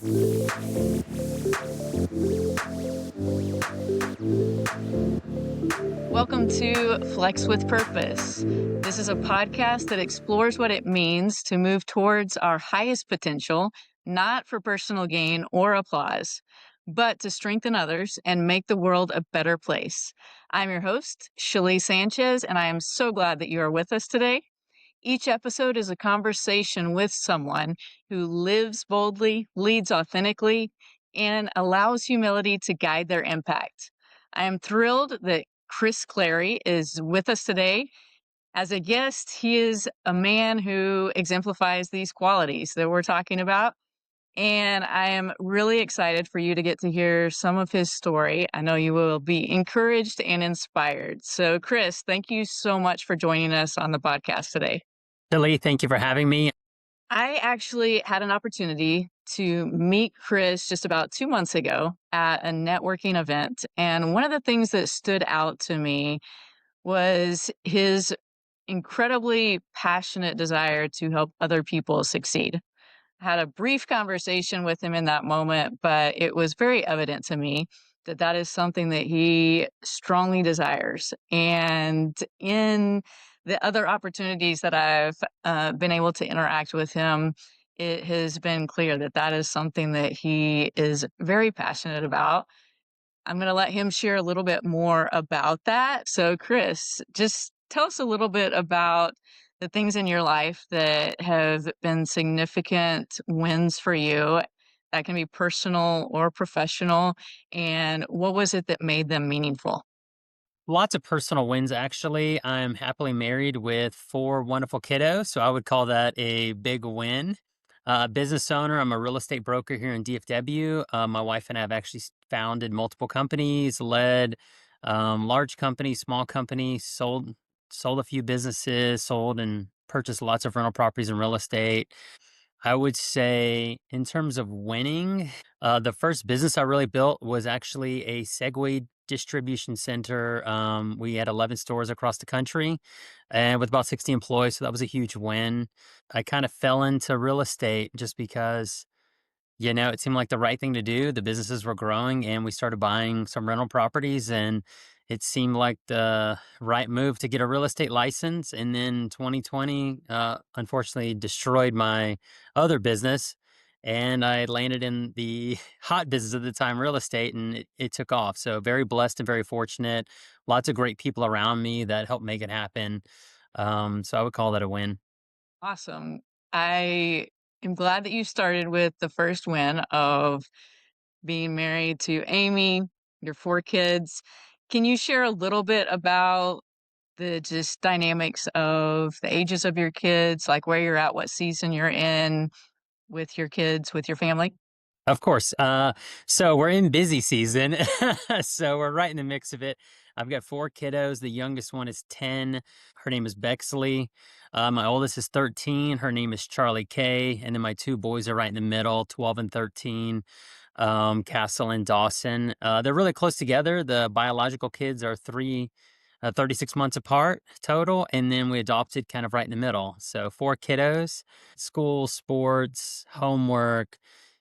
Welcome to Flex with Purpose. This is a podcast that explores what it means to move towards our highest potential, not for personal gain or applause, but to strengthen others and make the world a better place. I'm your host, Schalee Sanchez, and I am so glad that you are with us today. Each episode is a conversation with someone who lives boldly, leads authentically, and allows humility to guide their impact. I am thrilled that Chris Clary is with us today. As a guest, he is a man who exemplifies these qualities that we're talking about. And I am really excited for you to get to hear some of his story. I know you will be encouraged and inspired. So, Chris, thank you so much for joining us on the podcast today. Schalee, thank you for having me. I actually had an opportunity to meet Chris just about 2 months ago at a networking event. And one of the things that stood out to me was his incredibly passionate desire to help other people succeed. I had a brief conversation with him in that moment, but it was very evident to me that that is something that he strongly desires. And in the other opportunities that I've been able to interact with him, it has been clear that that is something that he is very passionate about. I'm going to let him share a little bit more about that. So, Chris, just tell us a little bit about the things in your life that have been significant wins for you. That can be personal or professional. And what was it that made them meaningful? Lots of personal wins, actually. I'm happily married with 4 wonderful kiddos, so I would call that a big win. Business owner, I'm a real estate broker here in DFW. My wife and I have actually founded multiple companies, led large companies, small companies, sold a few businesses, sold and purchased lots of rental properties and real estate. I would say, in terms of winning, the first business I really built was actually a Segway distribution center. We had 11 stores across the country and with about 60 employees. So that was a huge win. I kind of fell into real estate just because, it seemed like the right thing to do. The businesses were growing and we started buying some rental properties, and it seemed like the right move to get a real estate license. And then 2020, unfortunately destroyed my other business, and I landed in the hot business at the time, real estate, and it took off. So very blessed and very fortunate. Lots of great people around me that helped make it happen. So I would call that a win. Awesome. I am glad that you started with the first win of being married to Amy, your 4 kids. Can you share a little bit about the just dynamics of the ages of your kids, like where you're at, what season you're in with your kids, with your family? Of course. So we're in busy season. So we're right in the mix of it. I've got 4 kiddos. The youngest one is 10. Her name is Bexley. My oldest is 13. Her name is Charlie K. And then my 2 boys are right in the middle, 12 and 13, Castle and Dawson. They're really close together. The biological kids are 36 months apart total. And then we adopted kind of right in the middle. So 4 kiddos, school, sports, homework.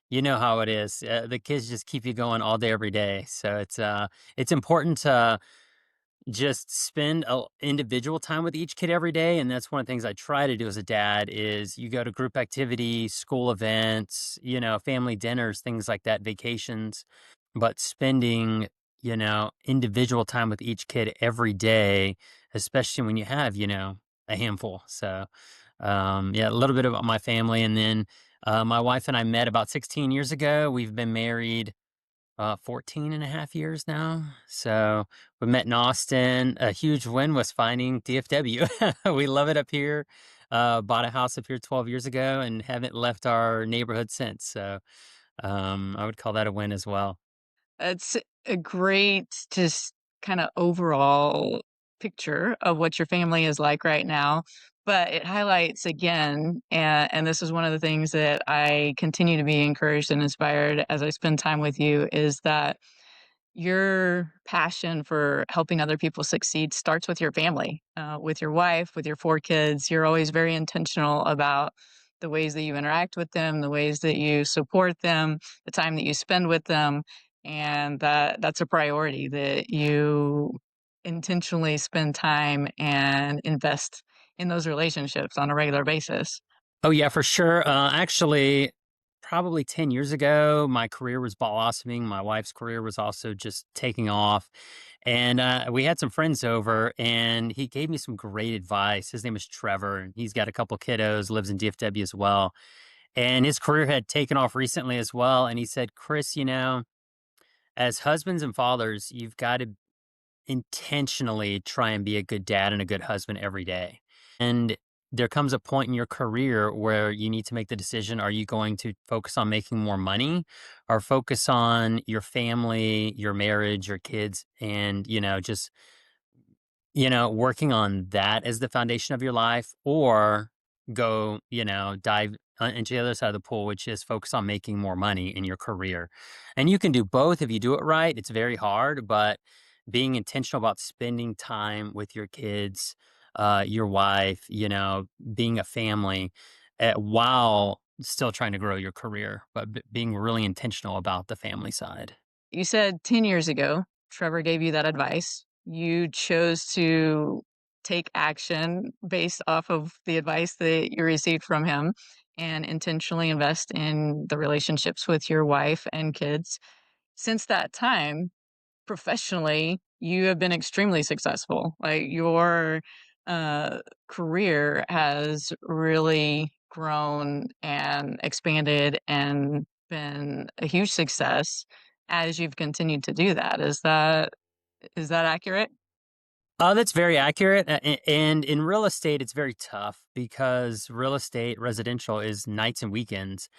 You know how it is. The kids just keep you going all day, every day. So it's important to just spend individual time with each kid every day, and that's one of the things I try to do as a dad. Is you go to group activities, school events, family dinners, things like that, vacations, but spending individual time with each kid every day, especially when you have a handful. So yeah, a little bit about my family, and then my wife and I met about 16 years ago. We've been married 14 and a half years now. So we met in Austin. A huge win was finding DFW. We love it up here. Bought a house up here 12 years ago and haven't left our neighborhood since. So I would call that a win as well. It's a great, just kind of overall picture of what your family is like right now. But it highlights again, and this is one of the things that I continue to be encouraged and inspired as I spend time with you, is that your passion for helping other people succeed starts with your family, with your wife, with your 4 kids. You're always very intentional about the ways that you interact with them, the ways that you support them, the time that you spend with them, and that's a priority that you intentionally spend time and invest in those relationships on a regular basis. Oh, yeah, for sure. Actually, probably 10 years ago, my career was blossoming. My wife's career was also just taking off. And we had some friends over, and he gave me some great advice. His name is Trevor, and he's got a couple kiddos, lives in DFW as well. And his career had taken off recently as well. And he said, Chris, as husbands and fathers, you've got to intentionally try and be a good dad and a good husband every day. And there comes a point in your career where you need to make the decision, are you going to focus on making more money or focus on your family, your marriage, your kids, and just working on that as the foundation of your life, or go, dive into the other side of the pool, which is focus on making more money in your career. And you can do both if you do it right. It's very hard, but being intentional about spending time with your kids, your wife, being a family, while still trying to grow your career, but being really intentional about the family side. You said 10 years ago, Trevor gave you that advice. You chose to take action based off of the advice that you received from him and intentionally invest in the relationships with your wife and kids. Since that time, professionally, you have been extremely successful. Like your uh, career has really grown and expanded and been a huge success as you've continued to do that. Is that accurate? That's very accurate. And in real estate, it's very tough because real estate, residential, is nights and weekends.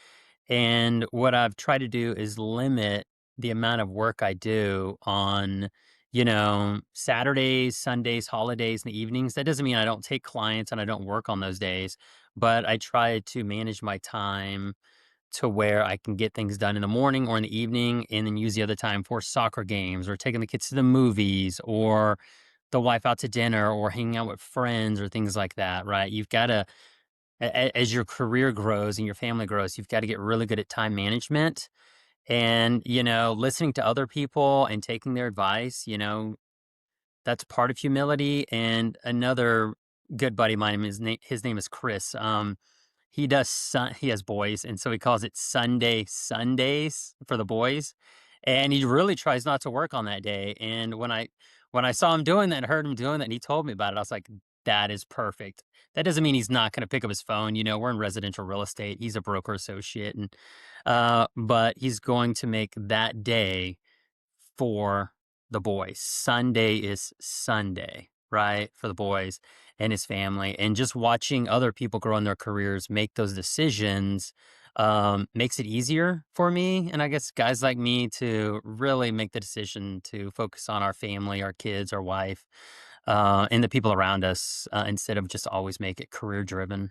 And what I've tried to do is limit the amount of work I do on, Saturdays, Sundays, holidays, and the evenings. That doesn't mean I don't take clients and I don't work on those days, but I try to manage my time to where I can get things done in the morning or in the evening and then use the other time for soccer games or taking the kids to the movies or the wife out to dinner or hanging out with friends or things like that, right? You've got to, as your career grows and your family grows, you've got to get really good at time management and, listening to other people and taking their advice, that's part of humility. And another good buddy of mine, his name is Chris. He has boys, and so he calls it Sunday Sundays for the boys, and he really tries not to work on that day. And when I saw him doing that and heard him doing that, and he told me about it, I was like, "That is perfect." That doesn't mean he's not going to pick up his phone. We're in residential real estate. He's a broker associate, and but he's going to make that day for the boys. Sunday is Sunday, right? For the boys and his family. And just watching other people grow in their careers, make those decisions, makes it easier for me. And I guess guys like me to really make the decision to focus on our family, our kids, our wife, and the people around us instead of just always make it career driven.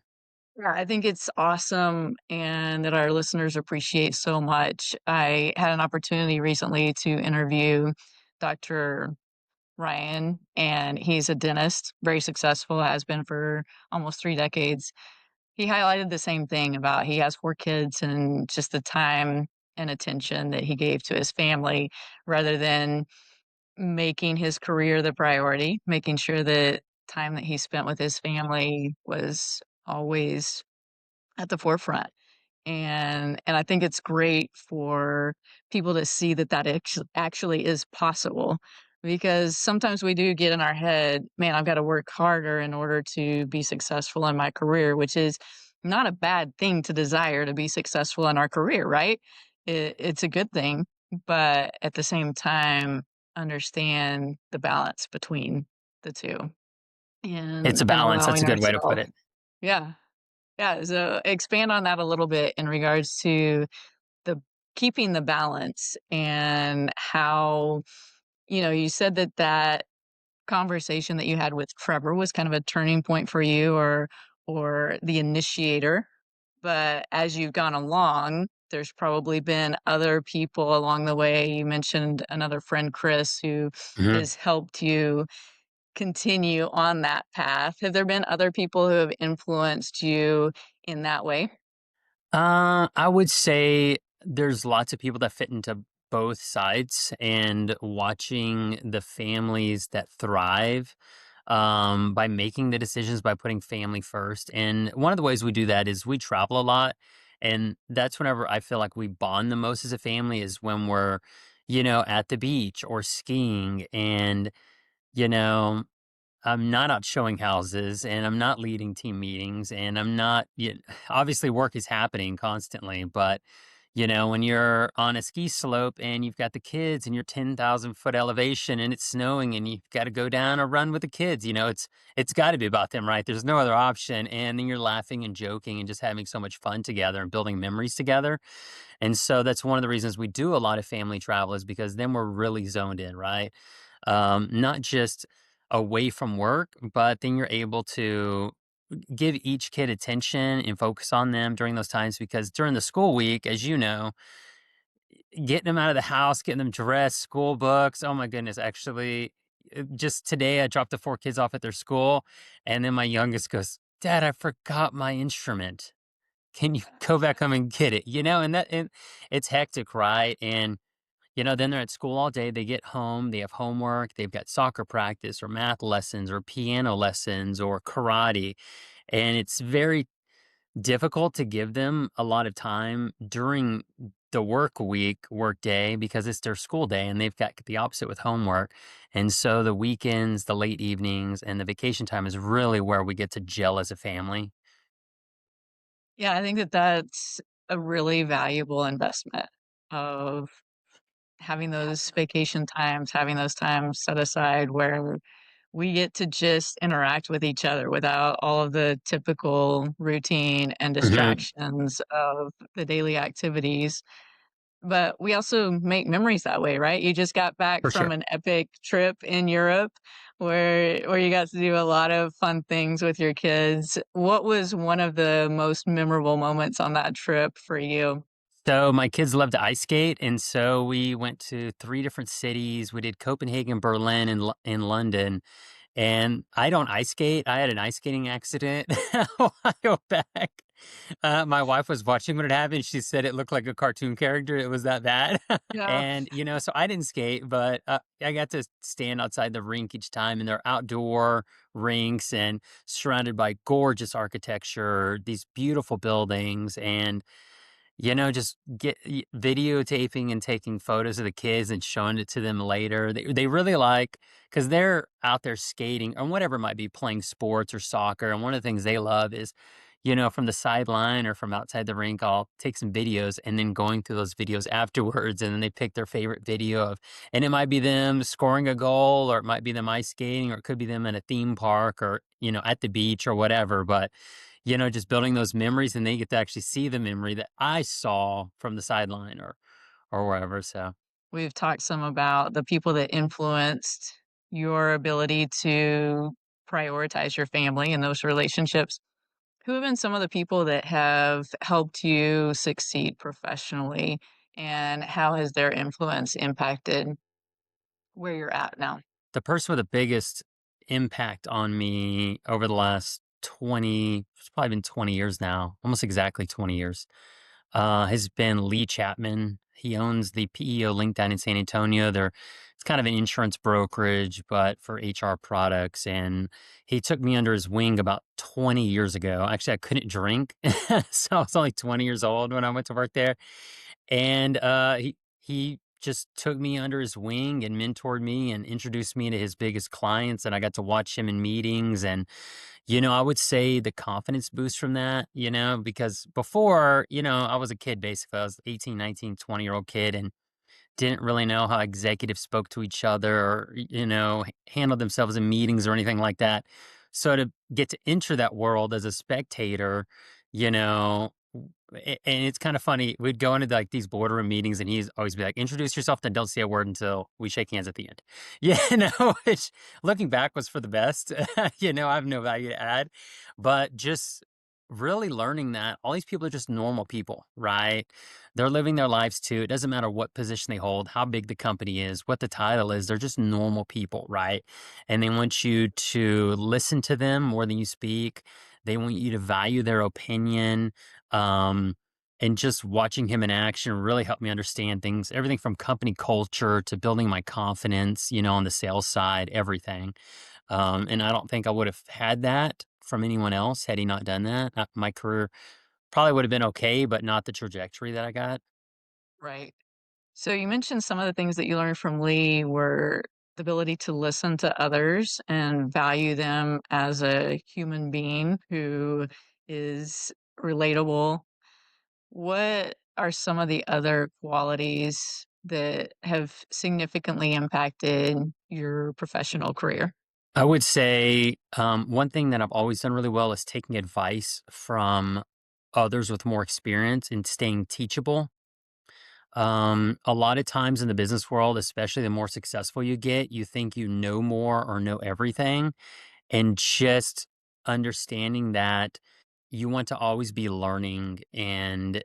Yeah, I think it's awesome and that our listeners appreciate so much. I had an opportunity recently to interview Dr. Ryan, and he's a dentist, very successful, has been for almost 3 decades. He highlighted the same thing about he has 4 kids and just the time and attention that he gave to his family rather than making his career the priority, making sure that time that he spent with his family was always at the forefront. And I think it's great for people to see that that actually is possible because sometimes we do get in our head, man, I've got to work harder in order to be successful in my career, which is not a bad thing to desire to be successful in our career, right? It's a good thing, but at the same time, understand the balance between the two It's a and balance. That's a allowing good way to put ourselves. it. Yeah. Yeah, so expand on that a little bit in regards to the keeping the balance and how, you said that that conversation that you had with Trevor was kind of a turning point for you or the initiator, but as you've gone along, there's probably been other people along the way. You mentioned another friend, Chris, who Mhm. has helped you continue on that path? Have there been other people who have influenced you in that way? I would say there's lots of people that fit into both sides, and watching the families that thrive by making the decisions by putting family first. And one of the ways we do that is we travel a lot. And that's whenever I feel like we bond the most as a family is when we're, at the beach or skiing. And, you know, I'm not out showing houses, and I'm not leading team meetings, and I'm not obviously work is happening constantly, but when you're on a ski slope and you've got the kids and you're 10,000-foot elevation and it's snowing and you've got to go down or run with the kids, it's got to be about them, right? There's no other option. And then you're laughing and joking and just having so much fun together and building memories together. And so that's one of the reasons we do a lot of family travel, is because then we're really zoned in, right? Not just away from work, but then you're able to give each kid attention and focus on them during those times, because during the school week, as you know, getting them out of the house, getting them dressed, school books. Oh my goodness. Actually, just today I dropped the four kids off at their school, and then my youngest goes, "Dad, I forgot my instrument. Can you go back home and get it?" And it's hectic, right? And then they're at school all day. They get home, they have homework, they've got soccer practice or math lessons or piano lessons or karate. And it's very difficult to give them a lot of time during the work week, work day, because it's their school day and they've got the opposite with homework. And so the weekends, the late evenings, and the vacation time is really where we get to gel as a family. Yeah, I think that that's a really valuable investment of having those vacation times, having those times set aside where we get to just interact with each other without all of the typical routine and Mhm. distractions of the daily activities. But we also make memories that way, right? You just got back For from sure. an epic trip in Europe where you got to do a lot of fun things with your kids. What was one of the most memorable moments on that trip for you? So my kids love to ice skate, and so we went to three different cities. We did Copenhagen, Berlin, and in London. And I don't ice skate. I had an ice skating accident a while back. My wife was watching when it happened. She said it looked like a cartoon character. It was that bad. Yeah. And, so I didn't skate, but I got to stand outside the rink each time. And they're outdoor rinks and surrounded by gorgeous architecture, these beautiful buildings. And just videotaping and taking photos of the kids and showing it to them later. They really like, because they're out there skating or whatever it might be, playing sports or soccer. And one of the things they love is, from the sideline or from outside the rink, I'll take some videos and then going through those videos afterwards. And then they pick their favorite video and it might be them scoring a goal, or it might be them ice skating, or it could be them in a theme park, or, at the beach or whatever. But just building those memories, and they get to actually see the memory that I saw from the sideline or wherever. So We've talked some about the people that influenced your ability to prioritize your family and those relationships. Who have been some of the people that have helped you succeed professionally, and how has their influence impacted where you're at now? the person with the biggest impact on me over the last 20, it's probably been 20 years now, almost exactly 20 years, has been Lee Chapman. He owns the PEO link down in San Antonio. It's kind of an insurance brokerage, but for HR products. And he took me under his wing about 20 years ago. Actually, I couldn't drink. So I was only 20 years old when I went to work there. And he just took me under his wing and mentored me and introduced me to his biggest clients. And I got to watch him in meetings. And I would say the confidence boost from that, because before, I was a kid basically. I was 18, 19, 20-year-old kid, and didn't really know how executives spoke to each other, or, handled themselves in meetings or anything like that. So to get to enter that world as a spectator, you know, and it's kind of funny. We'd go into like these boardroom meetings, and he's always be like, "Introduce yourself, then don't say a word until we shake hands at the end." Which looking back was for the best. I have no value to add, but just really learning that all these people are just normal people, right? They're living their lives too. It doesn't matter what position they hold, how big the company is, what the title is. They're just normal people, right? And they want you to listen to them more than you speak. They want you to value their opinion. Um, and just watching him in action really helped me understand things, everything from company culture to building my confidence, on the sales side, everything. And I don't think I would have had that from anyone else had he not done that. My career probably would have been okay, but not the trajectory that I got. Right. So you mentioned some of the things that you learned from Lee were the ability to listen to others and value them as a human being who is relatable. What are some of the other qualities that have significantly impacted your professional career? I would say one thing that I've always done really well is taking advice from others with more experience and staying teachable. A lot of times in the business world, especially the more successful you get, you think you know more or know everything. And just understanding that you want to always be learning. And,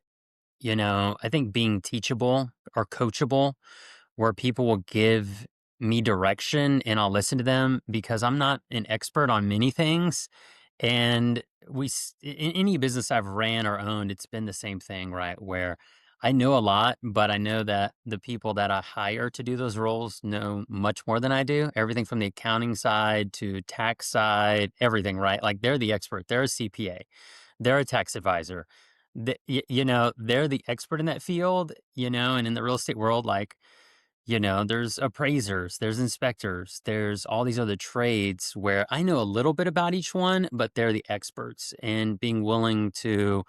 I think being teachable or coachable, where people will give me direction and I'll listen to them because I'm not an expert on many things. And in any business I've ran or owned, it's been the same thing, right? Where I know a lot, but I know that the people that I hire to do those roles know much more than I do. Everything from the accounting side to tax side, everything, right? Like they're the expert. They're a CPA. They're a tax advisor. They're the expert in that field, and in the real estate world, like, there's appraisers, there's inspectors, there's all these other trades where I know a little bit about each one, but they're the experts. And being willing to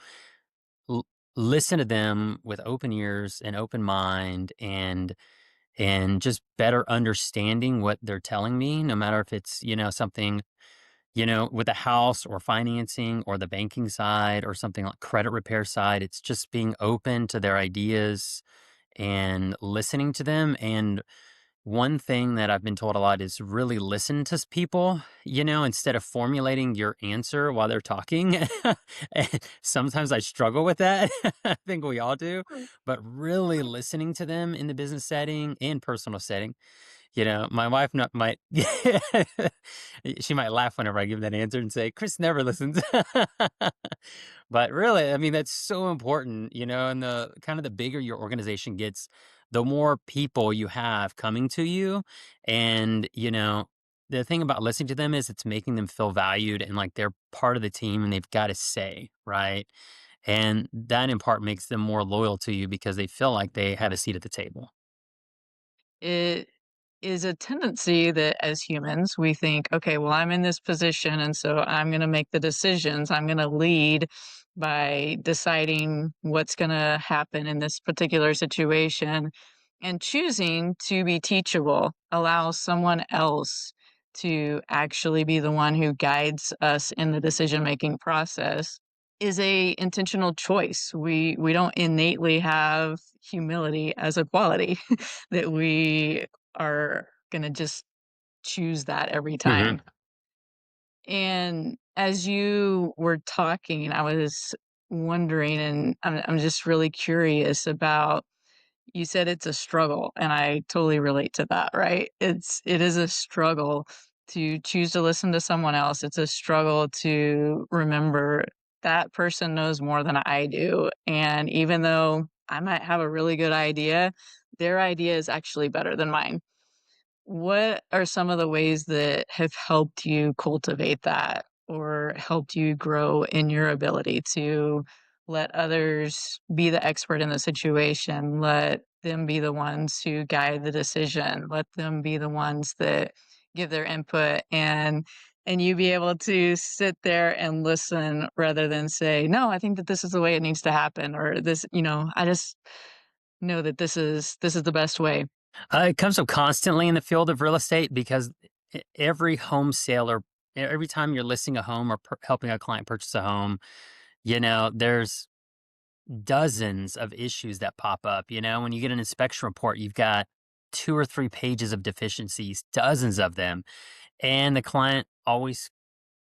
l- listen to them with open ears and open mind, and just better understanding what they're telling me, no matter if it's, something, with the house or financing or the banking side or something like credit repair side. It's just being open to their ideas and listening to them. And one thing that I've been told a lot is really listen to people, instead of formulating your answer while they're talking. And sometimes I struggle with that. I think we all do, but really listening to them in the business setting and personal setting. My wife not might she might laugh whenever I give that answer and say, "Chris never listens." But really, I mean, that's so important, and the kind of the bigger your organization gets, the more people you have coming to you. And, the thing about listening to them is it's making them feel valued and like they're part of the team and they've got a say, right? And that in part makes them more loyal to you because they feel like they have a seat at the table. It is a tendency that as humans, we think, okay, well, I'm in this position, and so I'm going to make the decisions. I'm going to lead by deciding what's going to happen in this particular situation. And choosing to be teachable allows someone else to actually be the one who guides us in the decision making process is a intentional choice. We don't innately have humility as a quality that we are gonna just choose that every Hmm. time. And as you were talking, I was wondering, and I'm just really curious about you said it's a struggle, and I totally relate to that, right? It is a struggle to choose to listen to someone else. It's a struggle to remember that person knows more than I do. And even though I might have a really good idea, their idea is actually better than mine. What are some of the ways that have helped you cultivate that or helped you grow in your ability to let others be the expert in the situation, let them be the ones who guide the decision, let them be the ones that give their input and you be able to sit there and listen rather than say, "No, I think that this is the way it needs to happen," or this, "I just know that this is the best way." It comes up constantly in the field of real estate because every home sale or every time you're listing a home or helping a client purchase a home, there's dozens of issues that pop up. When you get an inspection report, you've got 2 or 3 pages of deficiencies, dozens of them. And the client always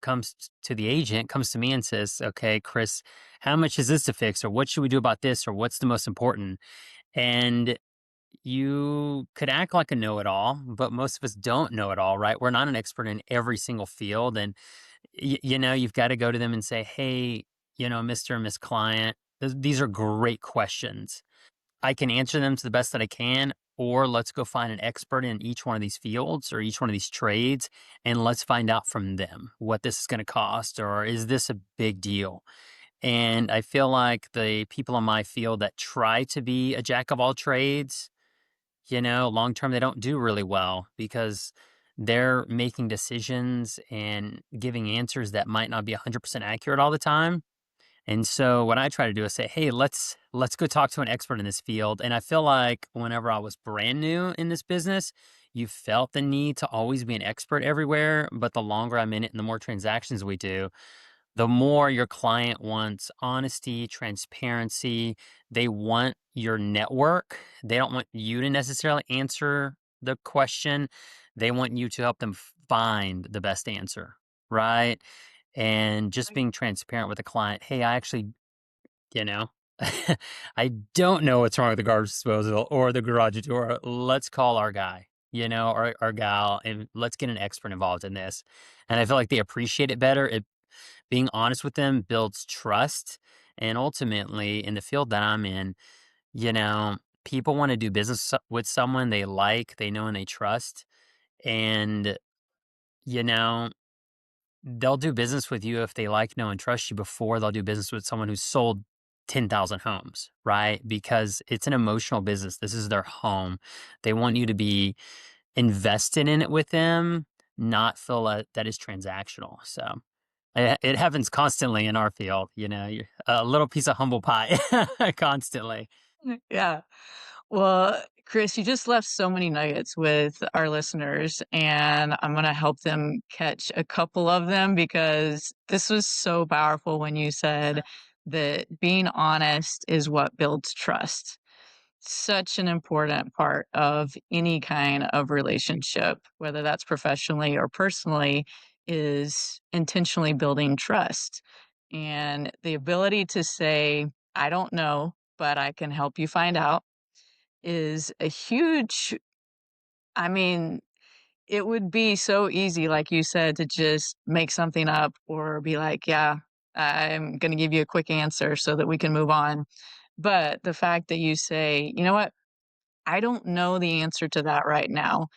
comes to me and says, "Okay, Chris, how much is this to fix? Or what should we do about this? Or what's the most important?" And you could act like a know it all, but most of us don't know it all, right? We're not an expert in every single field. And You've got to go to them and say, "Hey, Mr. and Miss Client, these are great questions. I can answer them to the best that I can, or let's go find an expert in each one of these fields or each one of these trades, and let's find out from them what this is going to cost, or is this a big deal?" And I feel like the people in my field that try to be a jack of all trades, long term, they don't do really well because they're making decisions and giving answers that might not be 100% accurate all the time. And so what I try to do is say, "Hey, let's go talk to an expert in this field." And I feel like whenever I was brand new in this business, you felt the need to always be an expert everywhere, but the longer I'm in it and the more transactions we do, the more your client wants honesty, transparency. They want your network. They don't want you to necessarily answer the question. They want you to help them find the best answer, right? And just being transparent with the client. Hey, I actually, you know, I don't know what's wrong with the garbage disposal or the garage door. Let's call our guy, or our gal, and let's get an expert involved in this. And I feel like they appreciate it better. Being honest with them builds trust. And ultimately, in the field that I'm in, you know, people want to do business with someone they like, they know, and they trust. And, you know, they'll do business with you if they like, know, and trust you before they'll do business with someone who's sold 10,000 homes, right? Because it's an emotional business. This is their home. They want you to be invested in it with them, not feel that is transactional. So, it happens constantly in our field, you're a little piece of humble pie constantly. Yeah. Well, Chris, you just left so many nuggets with our listeners, and I'm going to help them catch a couple of them because this was so powerful when you said that being honest is what builds trust. Such an important part of any kind of relationship, whether that's professionally or personally, is intentionally building trust. And the ability to say, I don't know, but I can help you find out is a huge, I mean, it would be so easy, like you said, to just make something up or be like, yeah, I'm going to give you a quick answer so that we can move on. But the fact that you say, you know what, I don't know the answer to that right now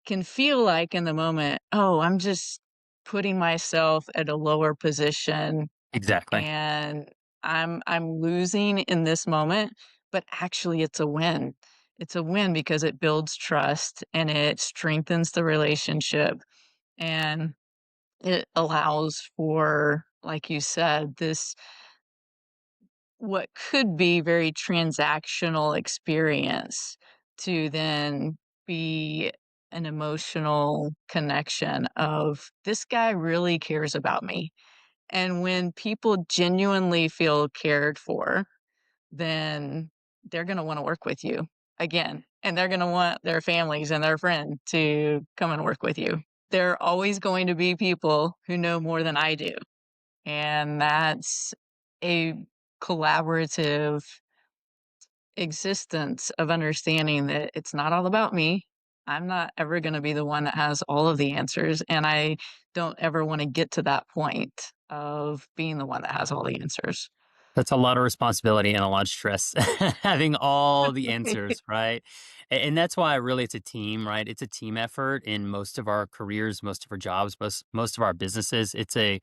can feel like in the moment, oh, I'm just putting myself at a lower position Exactly. and I'm losing in this moment, but actually it's a win. It's a win because it builds trust and it strengthens the relationship and it allows for, like you said, this what could be very transactional experience to then be an emotional connection of this guy really cares about me. And when people genuinely feel cared for, then they're going to want to work with you again. And they're going to want their families and their friend to come and work with you. There are always going to be people who know more than I do. And that's a collaborative existence of understanding that it's not all about me. I'm not ever going to be the one that has all of the answers. And I don't ever want to get to that point of being the one that has all the answers. That's a lot of responsibility and a lot of stress, having all the answers, right? And that's why really it's a team, right? It's a team effort in most of our careers, most of our jobs, most of our businesses. It's a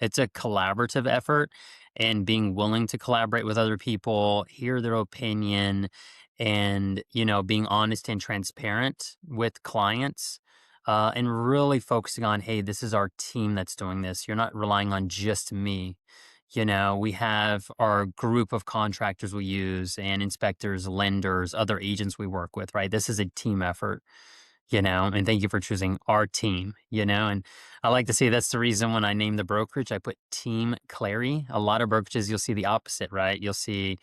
collaborative effort, and being willing to collaborate with other people, hear their opinion, and, being honest and transparent with clients, and really focusing on, hey, this is our team that's doing this. You're not relying on just me. We have our group of contractors we use and inspectors, lenders, other agents we work with, right? This is a team effort, and thank you for choosing our team, and I like to say that's the reason when I name the brokerage, I put Team Clary. A lot of brokerages, you'll see the opposite, right? You'll see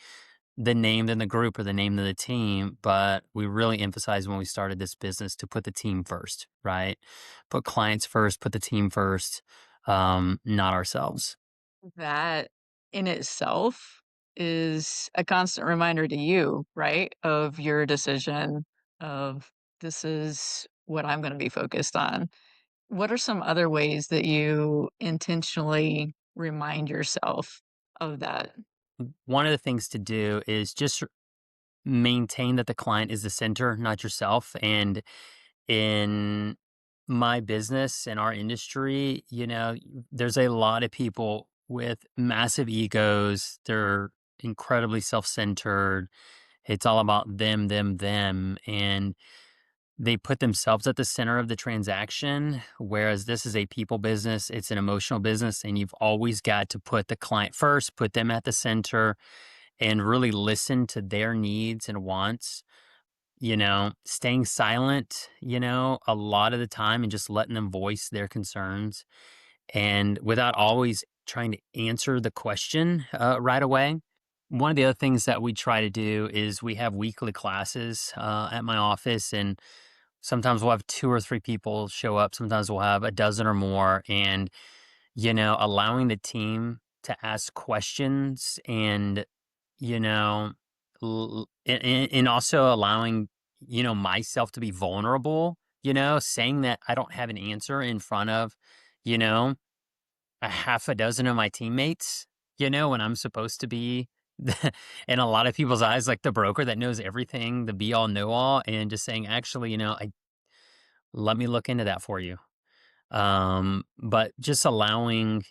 the name in the group or the name of the team, but we really emphasized when we started this business to put the team first, right? Put clients first, put the team first, not ourselves. That in itself is a constant reminder to you, right? Of your decision of this is what I'm going to be focused on. What are some other ways that you intentionally remind yourself of that? One of the things to do is just maintain that the client is the center, not yourself. And in my business and our industry, there's a lot of people with massive egos. They're incredibly self-centered. It's all about them, them, them. And they put themselves at the center of the transaction, whereas this is a people business, it's an emotional business, and you've always got to put the client first, put them at the center, and really listen to their needs and wants. Staying silent, a lot of the time and just letting them voice their concerns and without always trying to answer the question right away. One of the other things that we try to do is we have weekly classes at my office, and sometimes we'll have 2 or 3 people show up, sometimes we'll have a dozen or more, and, allowing the team to ask questions and, you know, and also allowing, myself to be vulnerable, saying that I don't have an answer in front of, you know, a half a dozen of my teammates, when I'm supposed to be in a lot of people's eyes, like the broker that knows everything, the be all know all, and just saying, actually, let me look into that for you. But just allowing,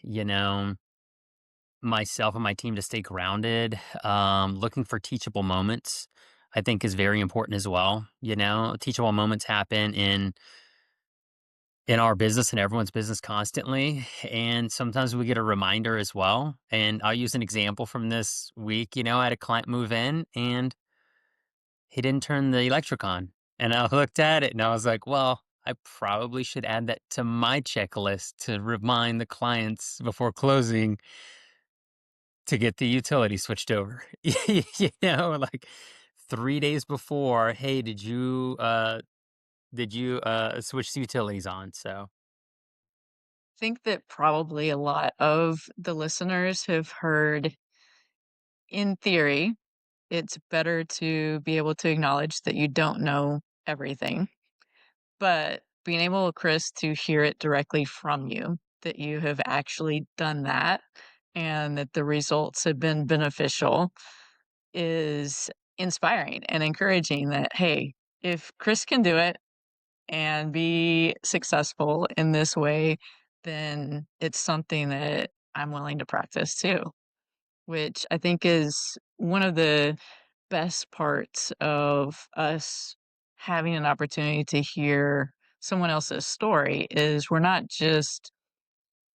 myself and my team to stay grounded, looking for teachable moments, I think is very important as well. Teachable moments happen in our business and everyone's business constantly. And sometimes we get a reminder as well. And I'll use an example from this week. I had a client move in and he didn't turn the electric on. And I looked at it and I was like, well, I probably should add that to my checklist to remind the clients before closing to get the utility switched over. Like 3 days before, hey, did you switch the utilities on? So Think that probably a lot of the listeners have heard, in theory, it's better to be able to acknowledge that you don't know everything, but being able, Chris, to hear it directly from you, that you have actually done that and that the results have been beneficial is inspiring and encouraging that, hey, if Chris can do it and be successful in this way, then it's something that I'm willing to practice too, which I think is one of the best parts of us having an opportunity to hear someone else's story is we're not just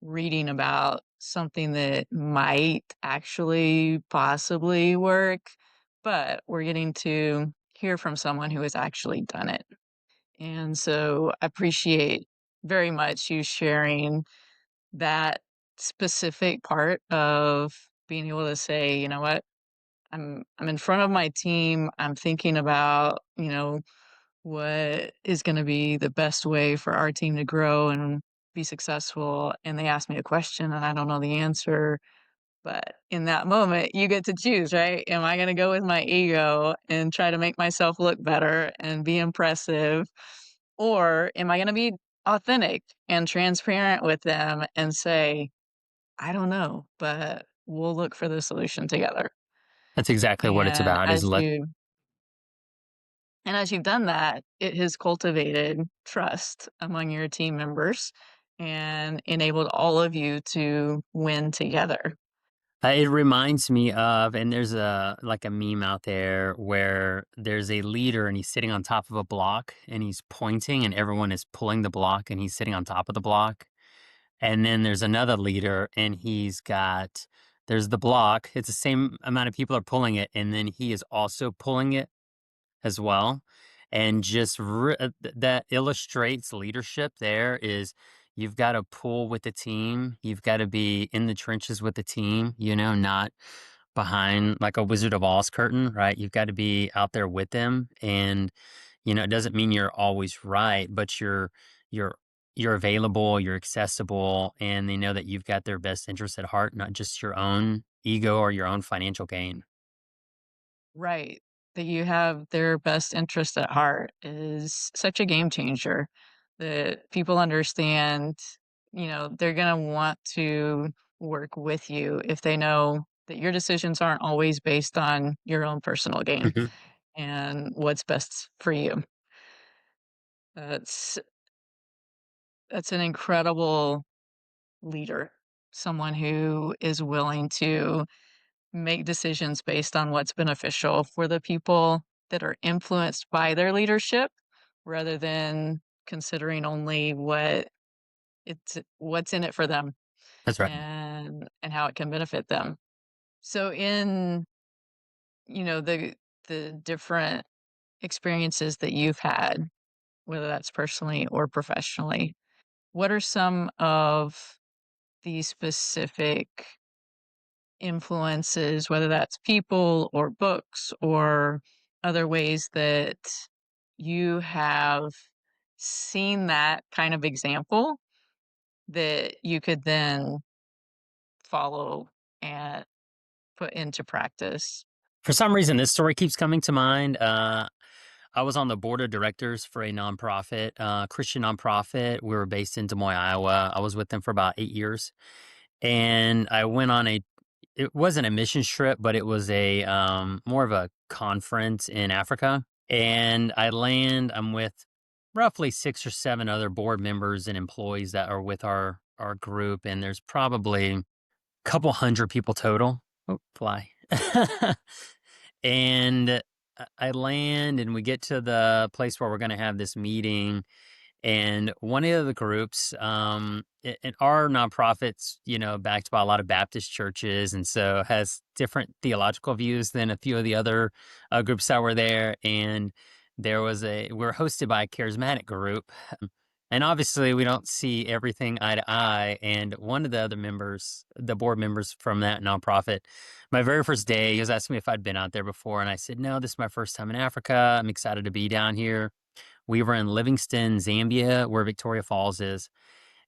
reading about something that might actually possibly work, but we're getting to hear from someone who has actually done it. And so I appreciate very much you sharing that specific part of being able to say, you know what, I'm in front of my team. I'm thinking about, what is going to be the best way for our team to grow and be successful. And they ask me a question and I don't know the answer. But in that moment, you get to choose, right? Am I going to go with my ego and try to make myself look better and be impressive? Or am I going to be authentic and transparent with them and say, I don't know, but we'll look for the solution together. that's exactly what it's And about is as let you and as you've done that, it has cultivated trust among your team members and enabled all of you to win together. it reminds me of, and there's a meme out there where there's a leader and he's sitting on top of a block and he's pointing and everyone is pulling the block and he's sitting on top of the block. And then there's another leader and there's the block. It's the same amount of people are pulling it. And then he is also pulling it as well. And just that illustrates leadership there is you've got to pull with the team. You've got to be in the trenches with the team, not behind like a Wizard of Oz curtain, right? You've got to be out there with them. And, it doesn't mean you're always right, but you're, you're available, you're accessible, and they know that you've got their best interests at heart, not just your own ego or your own financial gain. Right. That you have their best interest at heart is such a game changer. that people understand, they're gonna want to work with you if they know that your decisions aren't always based on your own personal gain Mhm. and what's best for you. That's that's an incredible leader, someone who is willing to make decisions based on what's beneficial for the people that are influenced by their leadership rather than considering only what's in it for them That's right. and how it can benefit them. So in, the different experiences that you've had, whether that's personally or professionally, what are some of these specific influences, whether that's people or books or other ways that you have seen that kind of example that you could then follow and put into practice? For some reason, this story keeps coming to mind. I was on the board of directors for a nonprofit, Christian nonprofit. We were based in Des Moines, Iowa. I was with them for about 8 years, and I went on a. It wasn't a mission trip, but it was a more of a conference in Africa. And I land. I'm with roughly 6 or 7 other board members and employees that are with our group, and there's probably a couple hundred people total. Oh, fly. And I land and we get to the place where we're going to have this meeting. And one of the groups, and our nonprofits, backed by a lot of Baptist churches, and so has different theological views than a few of the other groups that were there. And we're hosted by a charismatic group, and obviously we don't see everything eye to eye. And one of the other members, the board members from that nonprofit, my very first day, he was asking me if I'd been out there before, and I said no, this is my first time in Africa. I'm excited to be down here. We were in Livingston, Zambia, where Victoria Falls is.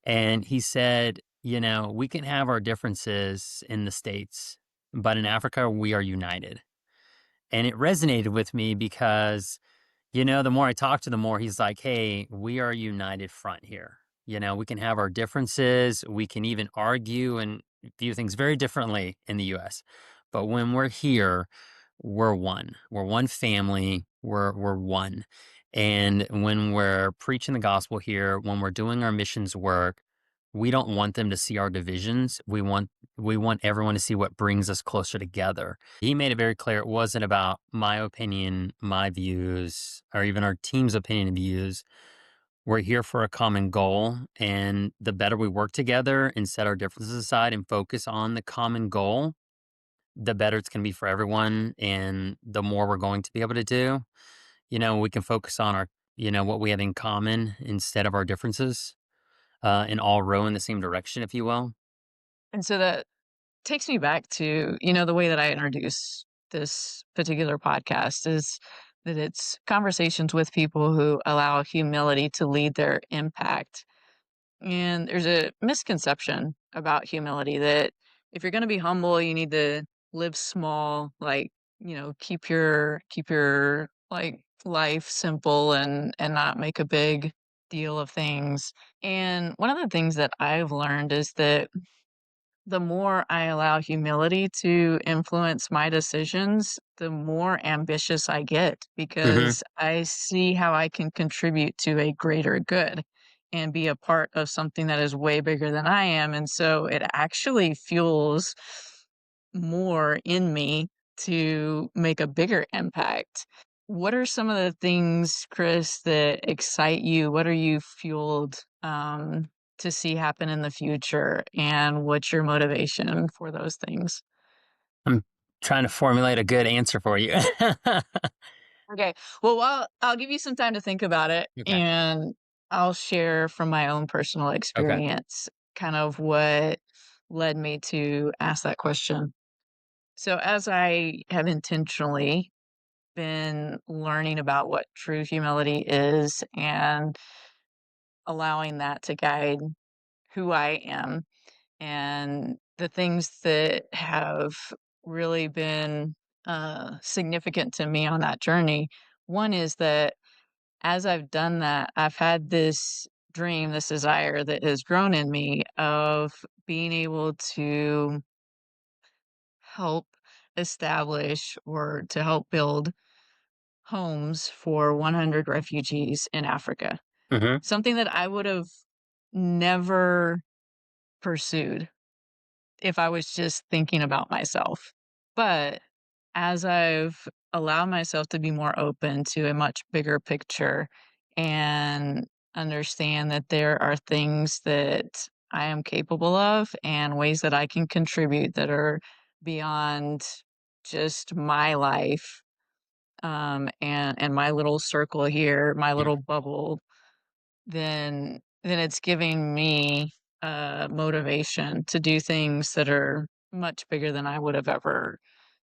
And he said, we can have our differences in the States, but in Africa, we are united. And it resonated with me because, the more I talked to the more he's like, hey, we are a united front here. We can have our differences. We can even argue and view things very differently in the US. But when we're here, we're one. We're one family. We're one. And when we're preaching the gospel here, when we're doing our missions work, we don't want them to see our divisions. We want everyone to see what brings us closer together. He made it very clear it wasn't about my opinion, my views, or even our team's opinion and views. We're here for a common goal, and the better we work together and set our differences aside and focus on the common goal, the better it's going to be for everyone, and the more we're going to be able to do. We can focus on what we have in common instead of our differences, and all row in the same direction, if you will. And so that takes me back to, the way that I introduce this particular podcast is that it's conversations with people who allow humility to lead their impact. And there's a misconception about humility that if you're going to be humble, you need to live small, like, keep your like life simple and not make a big deal of things. And one of the things that I've learned is that the more I allow humility to influence my decisions, the more ambitious I get Hmm. because I see how I can contribute to a greater good and be a part of something that is way bigger than I am. And so it actually fuels more in me to make a bigger impact. What are some of the things, Chris, that excite you? What are you fueled to see happen in the future? And what's your motivation for those things? I'm trying to formulate a good answer for you. Okay. Well, I'll give you some time to think about it Okay. and I'll share from my own personal Okay. experience kind of what led me to ask that question. So, as I have intentionally been learning about what true humility is and allowing that to guide who I am and the things that have really been significant to me on that journey. One is that as I've done that, I've had this dream, this desire that has grown in me of being able to help establish or to help build homes for 100 refugees in Africa. Mhm. Something that I would have never pursued if I was just thinking about myself. But as I've allowed myself to be more open to a much bigger picture and understand that there are things that I am capable of and ways that I can contribute that are beyond just my life, and my little circle here, my Yeah. little bubble, then it's giving me, motivation to do things that are much bigger than I would have ever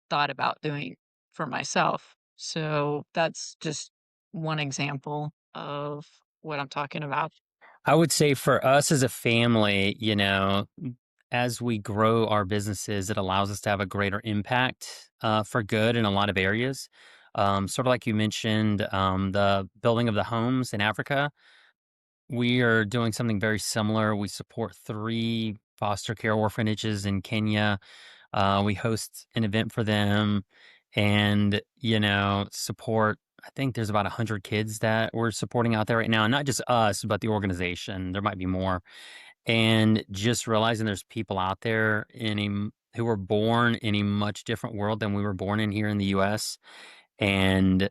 thought about doing for myself. So that's just one example of what I'm talking about. I would say for us as a family, as we grow our businesses, it allows us to have a greater impact for good in a lot of areas. Sort of like you mentioned, the building of the homes in Africa. We are doing something very similar. We support three foster care orphanages in Kenya. We host an event for them and, support. I think there's about 100 kids that we're supporting out there right now. Not just us, but the organization. There might be more. And just realizing there's people out there who were born in a much different world than we were born in here in the US. And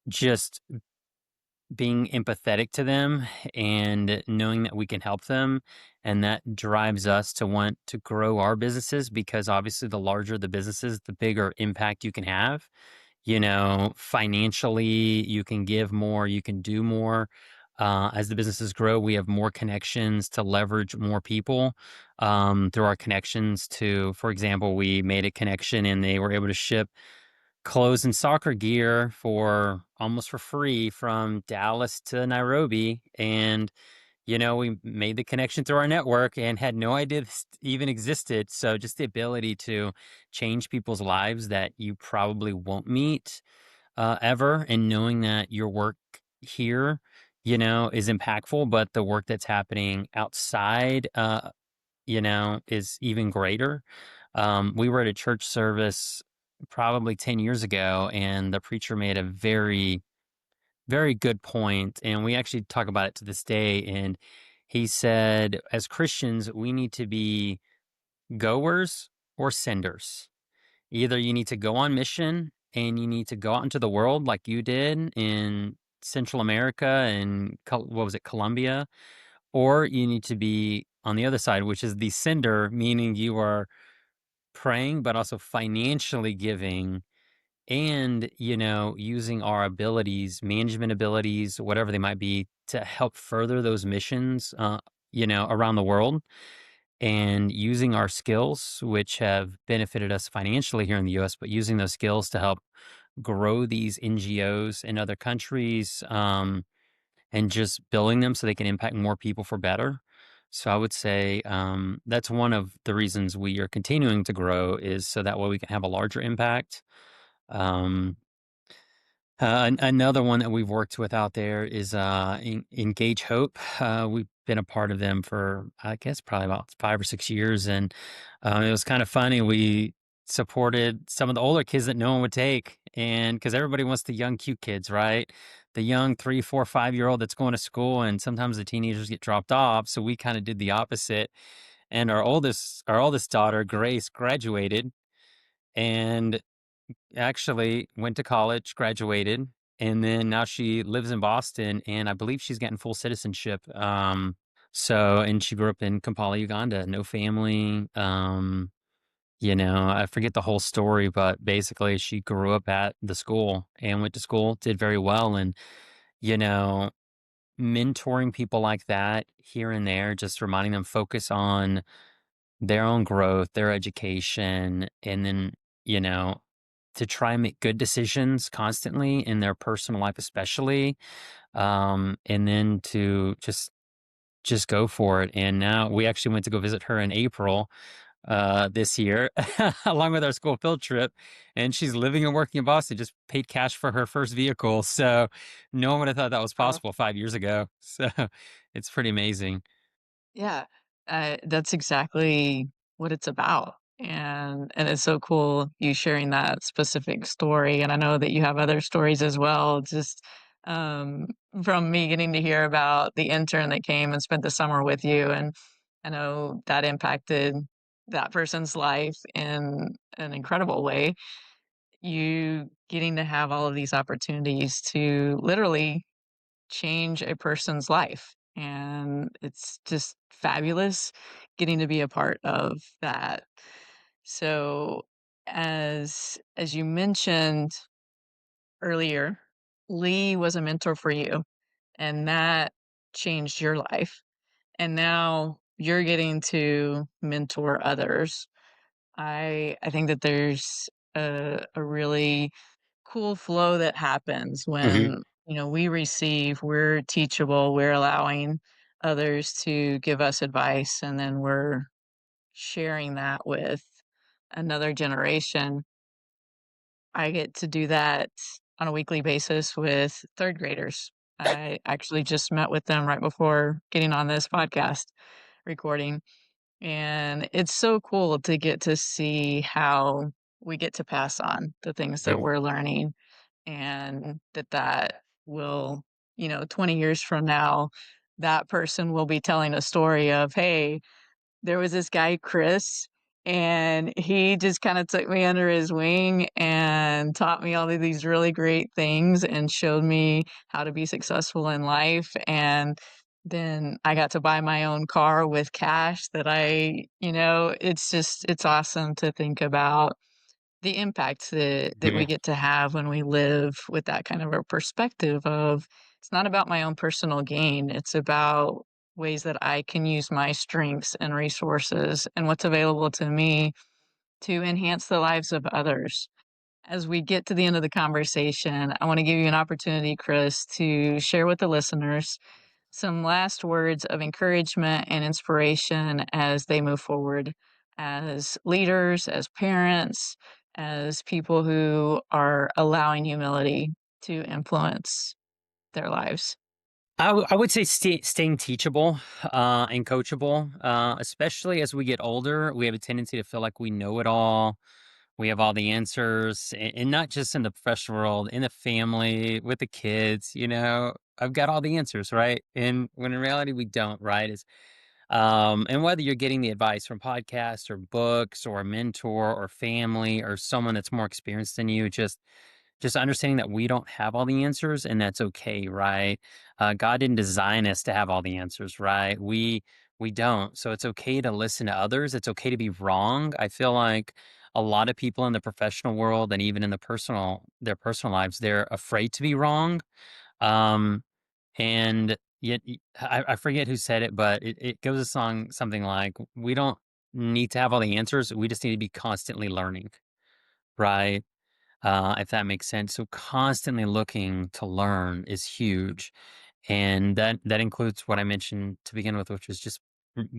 just being empathetic to them and knowing that we can help them, and that drives us to want to grow our businesses because obviously the larger the businesses, the bigger impact you can have. Financially, you can give more, you can do more. As the businesses grow, we have more connections to leverage more people through our connections to, for example, we made a connection and they were able to ship clothes and soccer gear for almost for free from Dallas to Nairobi. And, we made the connection through our network and had no idea this even existed. So just the ability to change people's lives that you probably won't meet ever, and knowing that your work here, is impactful, but the work that's happening outside, is even greater. We were at a church service probably 10 years ago, and the preacher made a very, very good point, and we actually talk about it to this day. And he said, as Christians, we need to be goers or senders. Either you need to go on mission and you need to go out into the world like you did in Central America and what was it, Colombia, or you need to be on the other side, which is the sender, meaning you are praying, but also financially giving and, using our abilities, management abilities, whatever they might be, to help further those missions, around the world and using our skills, which have benefited us financially here in the US, but using those skills to help grow these NGOs in other countries. And just building them so they can impact more people for better. So I would say that's one of the reasons we are continuing to grow is so that way we can have a larger impact. Um, Another one that we've worked with out there is Engage Hope. We've been a part of them for, I guess, probably about 5 or 6 years. And it was kind of funny. We supported some of the older kids that no one would take. And because everybody wants the young, cute kids, right? The young 3, 4, 5-year-old that's going to school. And sometimes the teenagers get dropped off. So we kind of did the opposite. And our oldest daughter, Grace, graduated. And actually went to college, graduated, and then now she lives in Boston, and I believe she's getting full citizenship. And she grew up in Kampala, Uganda, no family. I forget the whole story, but basically she grew up at the school and went to school, did very well. And, you know, mentoring people like that here and there, just reminding them focus on their own growth, their education, and then, you know, to try and make good decisions constantly in their personal life, especially, and then to just go for it. And now we actually went to go visit her in April. this year, along with our school field trip, and she's living and working in Boston. Just paid cash for her first vehicle, so no one would have thought that was Oh, possible 5 years ago. So it's pretty amazing. yeah. That's exactly what it's about, and it's so cool you sharing that specific story, and I know that you have other stories as well, just, um, from me getting to hear about the intern that came and spent the summer with you, and I know that impacted that person's life in an incredible way. You getting to have all of these opportunities to literally change a person's life, and it's just fabulous getting to be a part of that. So, as you mentioned earlier, Lee was a mentor for you, and that changed your life, and now you're getting to mentor others. I think that there's a really cool flow that happens Hmm. when, we receive, we're teachable, we're allowing others to give us advice, and then we're sharing that with another generation. I get to do that on a weekly basis with third graders. I actually just met with them right before getting on this podcast recording, and it's so cool to get to see how we get to pass on the things that we're learning, and that will, 20 years from now, that person will be telling a story of, "Hey, there was this guy, Chris, and he just kinda took me under his wing and taught me all of these really great things and showed me how to be successful in life, and then I got to buy my own car with cash that it's awesome to think about the impact that we Hmm. get to have when we live with that kind of a perspective of, it's not about my own personal gain, it's about ways that I can use my strengths and resources and what's available to me to enhance the lives of others. As we get to the end of the conversation, I want to give you an opportunity, Chris, to share with the listeners some last words of encouragement and inspiration as they move forward as leaders, as parents, as people who are allowing humility to influence their lives. I would say staying teachable and coachable, especially as we get older. We have a tendency to feel like we know it all. We have all the answers, and not just in the professional world, in the family, with the kids. I've got all the answers, right? And when in reality, we don't, right? And whether you're getting the advice from podcasts or books or a mentor or family or someone that's more experienced than you, just understanding that we don't have all the answers and that's okay, right? God didn't design us to have all the answers, right? We don't. So it's okay to listen to others. It's okay to be wrong. I feel like a lot of people in the professional world and even in their personal lives, they're afraid to be wrong. Um, and yet I forget who said it, but it goes a song something like, "We don't need to have all the answers. We just need to be constantly learning." Right? If that makes sense. So constantly looking to learn is huge, and that includes what I mentioned to begin with, which is just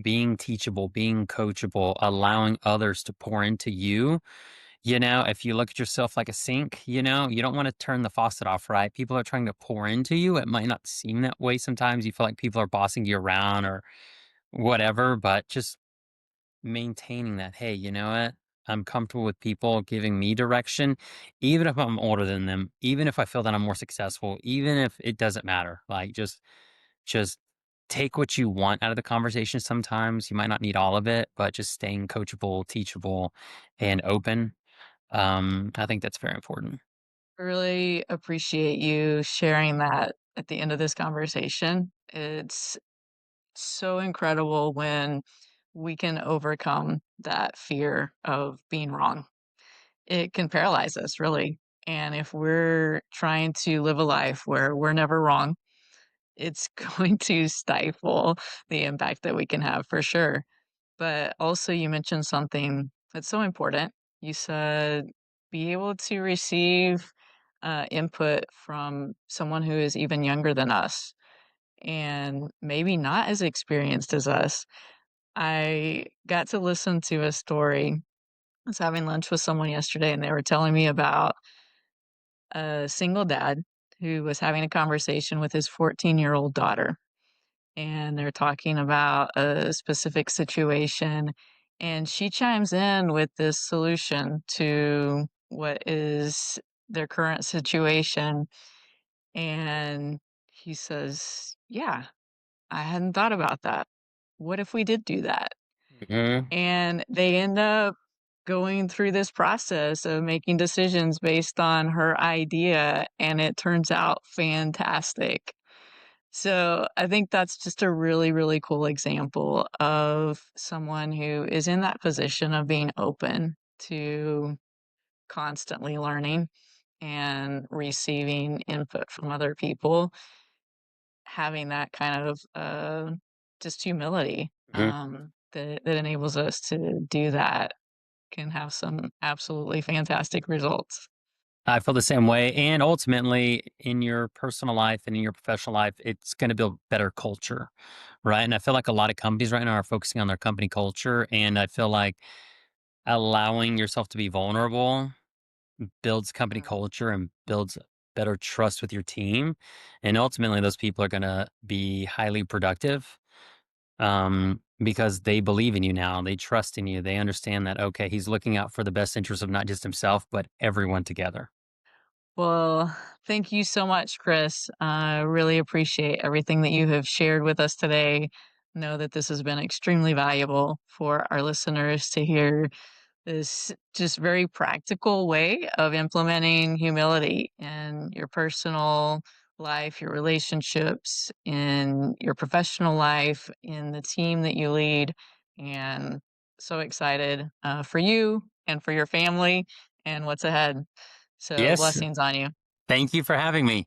being teachable, being coachable, allowing others to pour into you. If you look at yourself like a sink, you don't want to turn the faucet off, right? People are trying to pour into you. It might not seem that way sometimes. You feel like people are bossing you around or whatever, but just maintaining that, hey, you know what? I'm comfortable with people giving me direction, even if I'm older than them, even if I feel that I'm more successful, even if it doesn't matter. Like just take what you want out of the conversation sometimes. You might not need all of it, but just staying coachable, teachable, and open. I think that's very important. I really appreciate you sharing that at the end of this conversation. It's so incredible when we can overcome that fear of being wrong. It can paralyze us, really. And if we're trying to live a life where we're never wrong, it's going to stifle the impact that we can have for sure. But also, you mentioned something that's so important. You said be able to receive input from someone who is even younger than us and maybe not as experienced as us. I got to listen to a story. I was having lunch with someone yesterday, and they were telling me about a single dad who was having a conversation with his 14-year-old daughter. And they're talking about a specific situation. And she chimes in with this solution to what is their current situation. And he says, "Yeah, I hadn't thought about that. What if we did do that?" Mhm, And they end up going through this process of making decisions based on her idea, and it turns out fantastic. So I think that's just a really, really cool example of someone who is in that position of being open to constantly learning and receiving input from other people, having that kind of just humility mhm. that enables us to do that can have some absolutely fantastic results. I feel the same way, and ultimately, in your personal life and in your professional life, it's gonna build better culture, right? And I feel like a lot of companies right now are focusing on their company culture, and I feel like allowing yourself to be vulnerable builds company Mm. culture and builds better trust with your team, and ultimately, those people are gonna be highly productive, because they believe in you now, they trust in you, they understand that, okay, he's looking out for the best interest of not just himself, but everyone together. Well, thank you so much, Chris. I really appreciate everything that you have shared with us today. Know that this has been extremely valuable for our listeners to hear this just very practical way of implementing humility in your personal life, your relationships, in your professional life, in the team that you lead. And so excited for you and for your family and what's ahead. So Yes, blessings on you. thank you for having me.